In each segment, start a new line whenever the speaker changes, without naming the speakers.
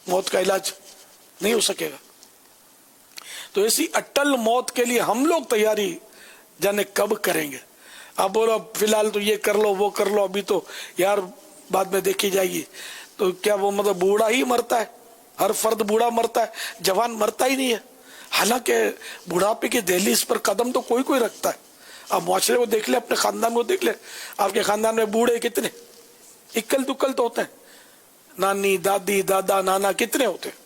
موت کا علاج نہیں ہو سکے گا. تو ایسی اٹل موت کے لیے ہم لوگ تیاری جانے کب کریں گے. آپ بولو فی الحال تو یہ کر لو وہ کر لو، ابھی تو یار بعد میں دیکھی جائے گی. تو کیا وہ مطلب بوڑھا ہی مرتا ہے؟ ہر فرد بوڑھا مرتا ہے، جوان مرتا ہی نہیں ہے. حالانکہ بڑھاپے کی دہلیز پر قدم تو کوئی رکھتا ہے. آپ معاشرے کو دیکھ لیں، اپنے خاندان کو دیکھ لیں. آپ کے خاندان میں بوڑھے کتنے؟ اکل دکل تو ہوتے ہیں. نانی دادی دادا نانا کتنے ہوتے ہیں؟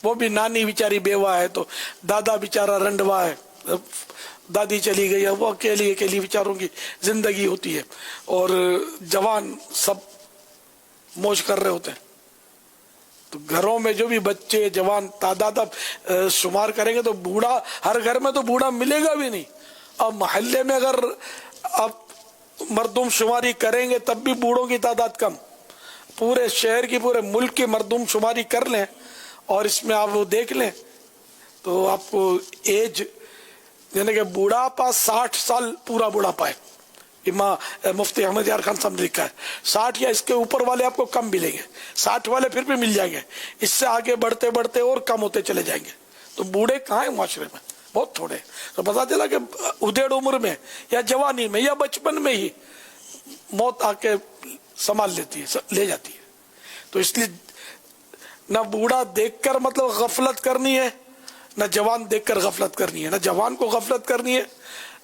وہ بھی نانی بیچاری بیوہ ہے تو دادا بیچارہ رنڈوا ہے، دادی چلی گئی ہے، وہ اکیلی بیچاروں کی زندگی ہوتی ہے. اور جوان سب موج کر رہے ہوتے ہیں. تو گھروں میں جو بھی بچے جوان تعداد اب شمار کریں گے تو بوڑھا، ہر گھر میں تو بوڑھا ملے گا بھی نہیں. اب محلے میں اگر آپ مردم شماری کریں گے تب بھی بوڑھوں کی تعداد کم. پورے شہر کی، پورے ملک کی مردم شماری کر لیں اور اس میں آپ وہ دیکھ لیں تو آپ کو ایج یعنی کہ بوڑھاپا 60 سال پورا بوڑھاپا ہے. مفتی احمد یار خان صاحب نے لکھا ہے 60 یا اس کے اوپر والے آپ کو کم ملیں گے، 60 والے پھر بھی مل جائیں گے، اس سے آگے بڑھتے بڑھتے اور کم ہوتے چلے جائیں گے. تو بوڑھے کہاں ہیں معاشرے میں؟ بہت تھوڑے. تو پتا چلا کہ ادھیڑ عمر میں یا جوانی میں یا بچپن میں ہی موت آ کے سنبھال لیتی ہے، لے جاتی ہے. تو اس لیے نہ بوڑھا دیکھ کر مطلب غفلت کرنی ہے، نہ جوان دیکھ کر غفلت کرنی ہے. نہ جوان کو غفلت کرنی ہے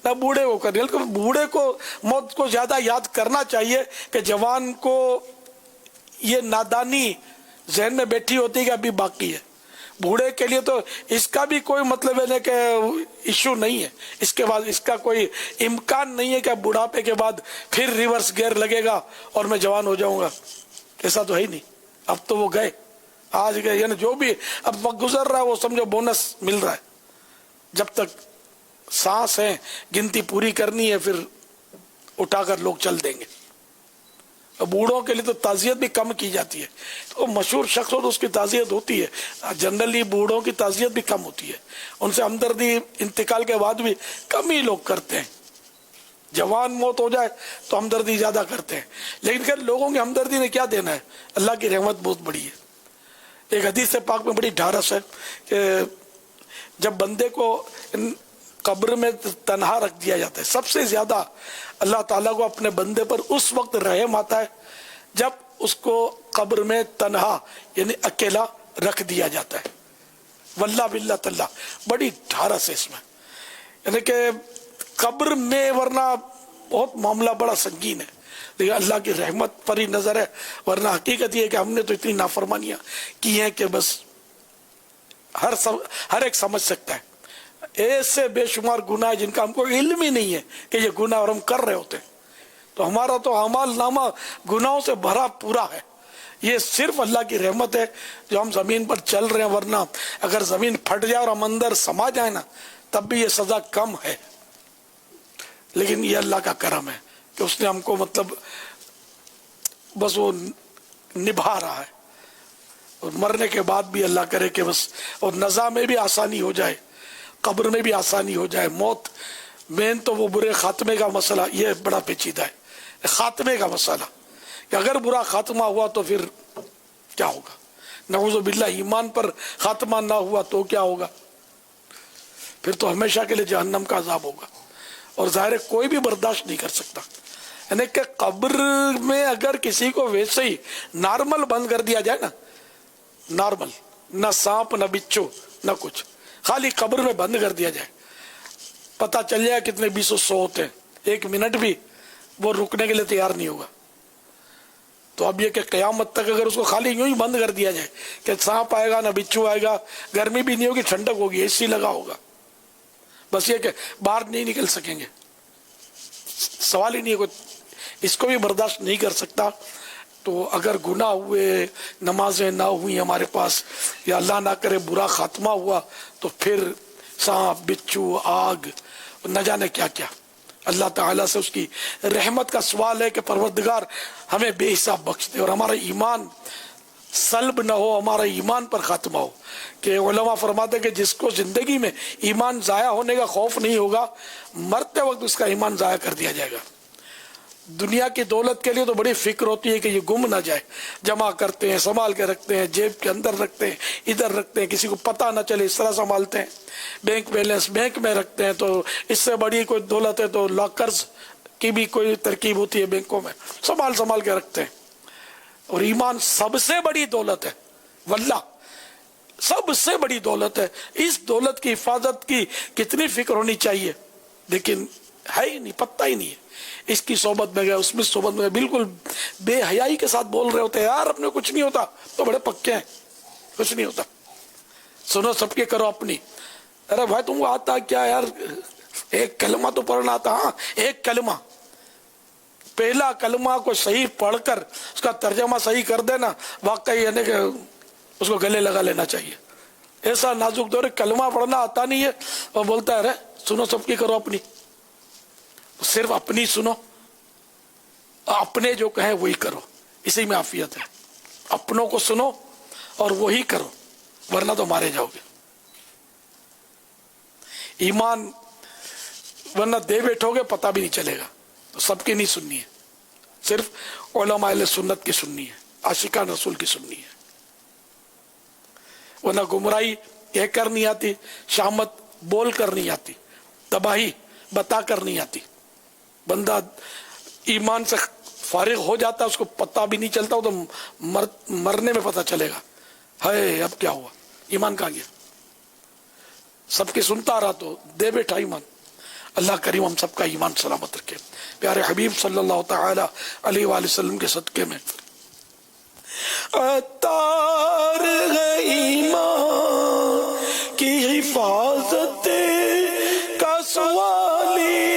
نہ بوڑھے کو کرنی ہے. بلکہ بوڑھے کو موت کو زیادہ یاد کرنا چاہیے کہ جوان کو یہ نادانی ذہن میں بیٹھی ہوتی ہے کہ ابھی باقی ہے. بوڑھے کے لیے تو اس کا بھی کوئی مطلب ہے کہ ایشو نہیں ہے، اس کے بعد اس کا کوئی امکان نہیں ہے کہ بڑھاپے کے بعد پھر ریورس گیئر لگے گا اور میں جوان ہو جاؤں گا. ایسا تو ہے ہی نہیں. اب تو وہ گئے، آج گئے، یعنی جو بھی اب وقت گزر رہا ہے وہ سمجھو بونس مل رہا ہے. جب تک سانس ہے گنتی پوری کرنی ہے پھر اٹھا کر لوگ چل دیں گے. بوڑھوں کے لیے تو تعزیت بھی کم کی جاتی ہے. تو مشہور شخص ہو تو اس کی تعزیت ہوتی ہے، جنرلی بوڑھوں کی تعزیت بھی کم ہوتی ہے. ان سے ہمدردی انتقال کے بعد بھی کم ہی لوگ کرتے ہیں. جوان موت ہو جائے تو ہمدردی زیادہ کرتے ہیں، لیکن خیر لوگوں کی ہمدردی نے کیا دینا ہے؟ اللہ کی رحمت بہت بڑی ہے. ایک حدیث پاک میں بڑی ڈھارس ہے کہ جب بندے کو قبر میں تنہا رکھ دیا جاتا ہے، سب سے زیادہ اللہ تعالیٰ کو اپنے بندے پر اس وقت رحم آتا ہے جب اس کو قبر میں تنہا یعنی اکیلا رکھ دیا جاتا ہے. واللہ باللہ تاللہ بڑی ڈھارس ہے اس میں، یعنی کہ قبر میں ورنہ بہت معاملہ بڑا سنگین ہے، لیکن اللہ کی رحمت پر ہی نظر ہے. ورنہ حقیقت یہ ہے کہ ہم نے تو اتنی نافرمانیاں کی ہیں کہ بس ہر ایک سمجھ سکتا ہے. ایسے بے شمار گناہ جن کا ہم کو علم ہی نہیں ہے کہ یہ گناہ اور ہم کر رہے ہوتے ہیں. تو ہمارا تو اعمال نامہ گناہوں سے بھرا پورا ہے. یہ صرف اللہ کی رحمت ہے جو ہم زمین پر چل رہے ہیں، ورنہ اگر زمین پھٹ جائے اور ہم اندر سما جائیں نا تب بھی یہ سزا کم ہے. لیکن یہ اللہ کا کرم ہے کہ اس نے ہم کو مطلب بس وہ نبھا رہا ہے. اور مرنے کے بعد بھی اللہ کرے کہ بس اور نزا میں بھی آسانی ہو جائے، قبر میں بھی آسانی ہو جائے. موت مین تو وہ برے خاتمے کا مسئلہ یہ بڑا پیچیدہ ہے، خاتمے کا مسئلہ کہ اگر برا خاتمہ ہوا تو پھر کیا ہوگا. نعوذ باللہ ایمان پر خاتمہ نہ ہوا تو کیا ہوگا؟ پھر تو ہمیشہ کے لیے جہنم کا عذاب ہوگا. اور ظاہر کوئی بھی برداشت نہیں کر سکتا. یعنی کہ قبر میں اگر کسی کو ویسے ہی نارمل بند کر دیا جائے نا، نارمل، نہ سانپ نہ بچھو نہ کچھ، خالی قبر میں بند کر دیا جائے، پتہ چل جائے کتنے 200 ہوتے ہیں، ایک منٹ بھی وہ رکنے کے لیے تیار نہیں ہوگا. تو اب یہ کہ قیامت تک اگر اس کو خالی یوں ہی بند کر دیا جائے کہ سانپ آئے گا نہ بچھو آئے گا، گرمی بھی نہیں ہوگی ٹھنڈک ہوگی، اے سی لگا ہوگا، بس یہ کہ باہر نہیں نکل سکیں گے، سوال ہی نہیں ہے. کوئی اس کو بھی برداشت نہیں کر سکتا. تو اگر گناہ ہوئے، نمازیں نہ ہوئی ہمارے پاس، یا اللہ نہ کرے برا خاتمہ ہوا، تو پھر سانپ بچھو آگ نہ جانے کیا کیا. اللہ تعالیٰ سے اس کی رحمت کا سوال ہے کہ پروردگار ہمیں بے حساب بخش دے اور ہمارا ایمان سلب نہ ہو، ہمارا ایمان پر خاتمہ ہو. کہ علماء فرماتے ہیں کہ جس کو زندگی میں ایمان ضائع ہونے کا خوف نہیں ہوگا، مرتے وقت اس کا ایمان ضائع کر دیا جائے گا. دنیا کی دولت کے لیے تو بڑی فکر ہوتی ہے کہ یہ گم نہ جائے، جمع کرتے ہیں، سنبھال کے رکھتے ہیں، جیب کے اندر رکھتے ہیں، ادھر رکھتے ہیں، کسی کو پتہ نہ چلے، اس طرح سنبھالتے ہیں، بینک بیلنس بینک میں رکھتے ہیں، تو اس سے بڑی کوئی دولت ہے تو لاکرز کی بھی کوئی ترکیب ہوتی ہے بینکوں میں، سنبھال کے رکھتے ہیں۔ اور ایمان سب سے بڑی دولت ہے، واللہ سب سے بڑی دولت ہے۔ اس دولت کی حفاظت کی کتنی فکر ہونی چاہیے، لیکن ہے ہی نہیں، پتہ ہی نہیں ہے۔ اس کی صحبت میں گئے، اس میں صحبت میں گئے، بالکل بے حیائی کے ساتھ بول رہے ہوتے ہیں، یار اپنے کچھ نہیں ہوتا، تو بڑے پکے ہیں، کچھ نہیں ہوتا، سنو سب کے کرو اپنی۔ ارے بھائی تم کو آتا کیا یار، ایک کلمہ تو پڑھنا آتا، ہاں ایک کلمہ، پہلا کلمہ کو صحیح پڑھ کر اس کا ترجمہ صحیح کر دینا، واقعی یعنی کہ اس کو گلے لگا لینا چاہیے۔ ایسا نازک دور، کلمہ پڑھنا آتا نہیں ہے اور بولتا ہے ارے سنو سب کی کرو اپنی، صرف اپنی سنو، اپنے جو کہیں وہی کرو، اسی میں عافیت ہے۔ اپنوں کو سنو اور وہی کرو، ورنہ تو مارے جاؤ گے۔ ایمان ورنہ دے بیٹھو گے پتہ بھی نہیں چلے گا۔ تو سب کی نہیں سننی ہے، صرف علماء اہل سنت کی سننی ہے، عاشقان رسول کی سننی ہے۔ ورنہ گمراہی کہہ کر نہیں آتی، شامت بول کر نہیں آتی، تباہی بتا کر نہیں آتی۔ بندہ ایمان سے فارغ ہو جاتا، اس کو پتہ بھی نہیں چلتا، تو مرنے میں پتہ چلے گا، ہے اب کیا ہوا، ایمان کہاں گیا۔ سب کی سنتا رہا تو دے بیٹھا ایمان۔ اللہ کریم ہم سب کا ایمان سلامت رکھے۔ پیارے حبیب صلی اللہ تعالی علیہ وآلہ وسلم کے صدقے میں عطار ہے ایمان کی حفاظت کا سوالی،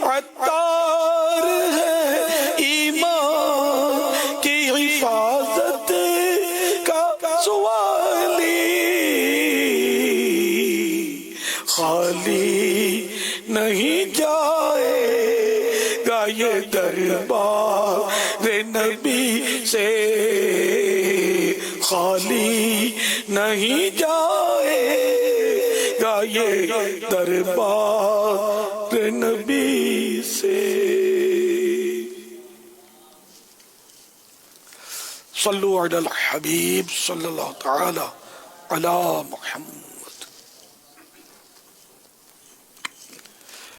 عطار ہے ایمان کی حفاظت کا سوالی، خالی نہیں جائے گا یہ دربار نبی سے، خالی نہیں جائے گا یہ دربار نبی سے۔ صلو علی الحبیب صلی اللہ تعالی علی محمد۔